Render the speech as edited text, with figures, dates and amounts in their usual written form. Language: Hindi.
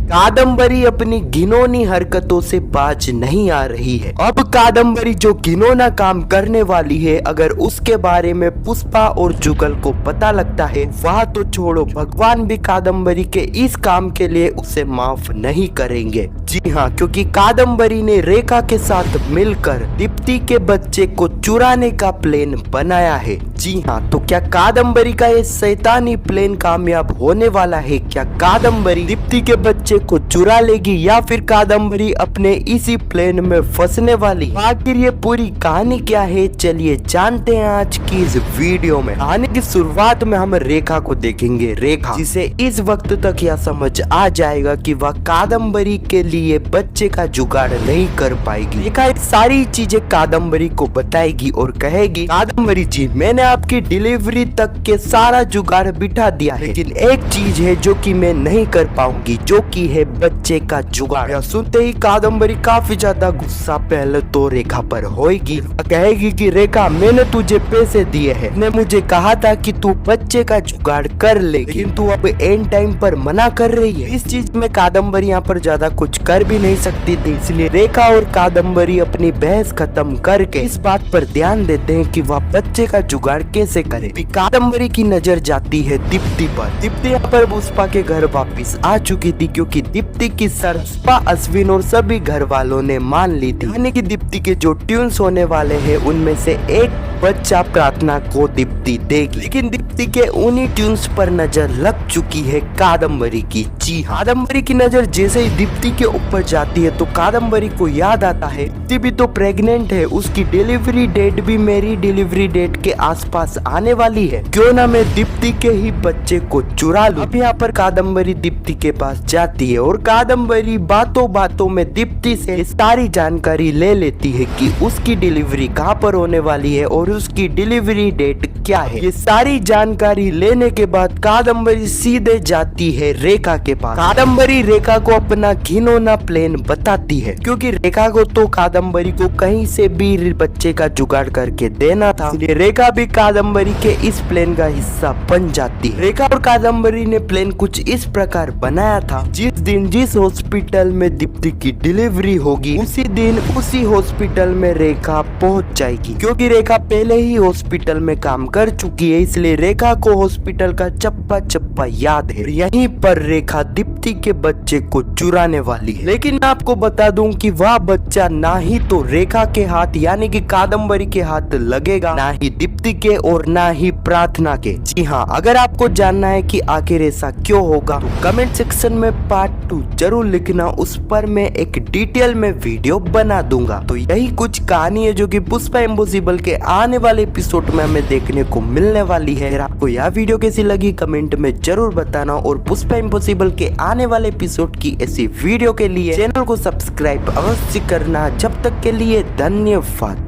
कादम्बरी अपनी घिनौनी हरकतों से बाज नहीं आ रही है। अब कादम्बरी जो घिनौना काम करने वाली है, अगर उसके बारे में पुष्पा और जुगल को पता लगता है, वह तो छोड़ो, भगवान भी कादम्बरी के इस काम के लिए उसे माफ नहीं करेंगे। जी हाँ, क्योंकि कादम्बरी ने रेखा के साथ मिलकर दीप्ति के बच्चे को चुराने का प्लान बनाया है। जी हाँ, तो क्या कादम्बरी का ये शैतानी प्लान कामयाब होने वाला है? क्या कादम्बरी दीप्ति के बच्चे को चुरा लेगी या फिर कादम्बरी अपने इसी प्लान में फंसने वाली? आखिर ये पूरी कहानी क्या है, चलिए जानते हैं आज की इस वीडियो में। कहानी की शुरुआत में हम रेखा को देखेंगे, रेखा जिसे इस वक्त तक यह समझ आ जाएगा कि वह कादम्बरी के लिए बच्चे का जुगाड़ नहीं कर पाएगी। रेखा ये सारी चीजें कादम्बरी को बताएगी और कहेगी, कादम्बरी जी, मैंने आपकी डिलीवरी तक के सारा जुगाड़ बिठा दिया है, लेकिन एक चीज है जो कि मैं नहीं कर पाऊंगी, जो कि है बच्चे का जुगाड़। यह सुनते ही कादम्बरी काफी ज्यादा गुस्सा पहले तो रेखा पर होगी। कहेगी कि रेखा, मैंने तुझे पैसे दिए हैं, ने मुझे कहा था कि तू बच्चे का जुगाड़ कर लेगी, लेकिन तू अब एंड टाइम पर मना कर रही है। इस चीज में कादम्बरी यहाँ पर ज्यादा कुछ कर भी नहीं सकती थी, इसलिए रेखा और कादम्बरी अपनी बहस खत्म करके इस बात पर ध्यान देते हैं कि वह बच्चे का जुगाड़ कैसे करे। कादम्बरी की नजर जाती है दीप्ति पर। दीप्ति यहाँ पर पुष्पा के घर वापिस आ चुकी थी, क्योंकि दीप्ति की पुष्पा, अश्विन और सभी घर वालों ने मान ली थी, यानी कि दीप्ति के जो ट्यून्स होने वाले हैं उनमें से एक बच्चा प्रार्थना को दीप्ति देगी। लेकिन दीप्ति के उन्हीं ट्यून्स पर नजर लग चुकी है कादम्बरी की। जी हाँ, कादम्बरी की नजर जैसे ही दीप्ति के ऊपर जाती है तो कादम्बरी को याद आता है दीप्ति भी तो प्रेग्नेंट है, उसकी डिलीवरी डेट भी मेरी डिलीवरी डेट के आसपास आने वाली है, क्यों ना मैं दीप्ति के ही बच्चे को चुरा लूं। अब यहाँ पर कादम्बरी दीप्ति के पास जाती है और कादम्बरी बातों बातों में दीप्ति से सारी जानकारी ले लेती है कि उसकी डिलीवरी कहाँ पर होने वाली है और उसकी डिलीवरी डेट क्या है। ये सारी जानकारी लेने के बाद कादम्बरी सीधे जाती है रेखा के पास। कादम्बरी रेखा को अपना घिनौना प्लान बताती है, क्योंकि रेखा को तो कादम्बरी को कहीं से भी बच्चे का जुगाड़ करके देना था, इसलिए रेखा भी कादम्बरी के इस प्लान का हिस्सा बन जाती है। रेखा और कादम्बरी ने प्लान कुछ इस प्रकार बनाया था, जिस दिन जिस हॉस्पिटल में दीप्ति की डिलीवरी होगी उसी दिन उसी हॉस्पिटल में रेखा पहुंच जाएगी। क्योंकि रेखा पहले ही हॉस्पिटल में काम कर चुकी है, इसलिए रेखा को हॉस्पिटल का चप्पा चप्पा याद है। यहीं पर रेखा दीप्ति के बच्चे को चुराने वाली है। लेकिन मैं आपको बता दूं कि वह बच्चा ना ही तो रेखा के हाथ यानी कि कादम्बरी के हाथ लगेगा, ना ही दीप्ति के और ना ही प्रार्थना के। जी हाँ, अगर आपको जानना है कि आखिर ऐसा क्यों होगा तो कमेंट सेक्शन में पार्ट 2 जरूर लिखना, उस पर मैं एक डिटेल में वीडियो बना दूंगा। तो यही कुछ कहानी है जो कि पुष्पा इम्पॉसिबल के आने वाले एपिसोड में हमें देखने को मिलने वाली है। अगर आपको यह वीडियो कैसी लगी कमेंट में जरूर बताना, और पुष्पा इम्पॉसिबल के आने वाले एपिसोड की ऐसी वीडियो के लिए चैनल को सब्सक्राइब अवश्य करना। जब तक के लिए धन्यवाद।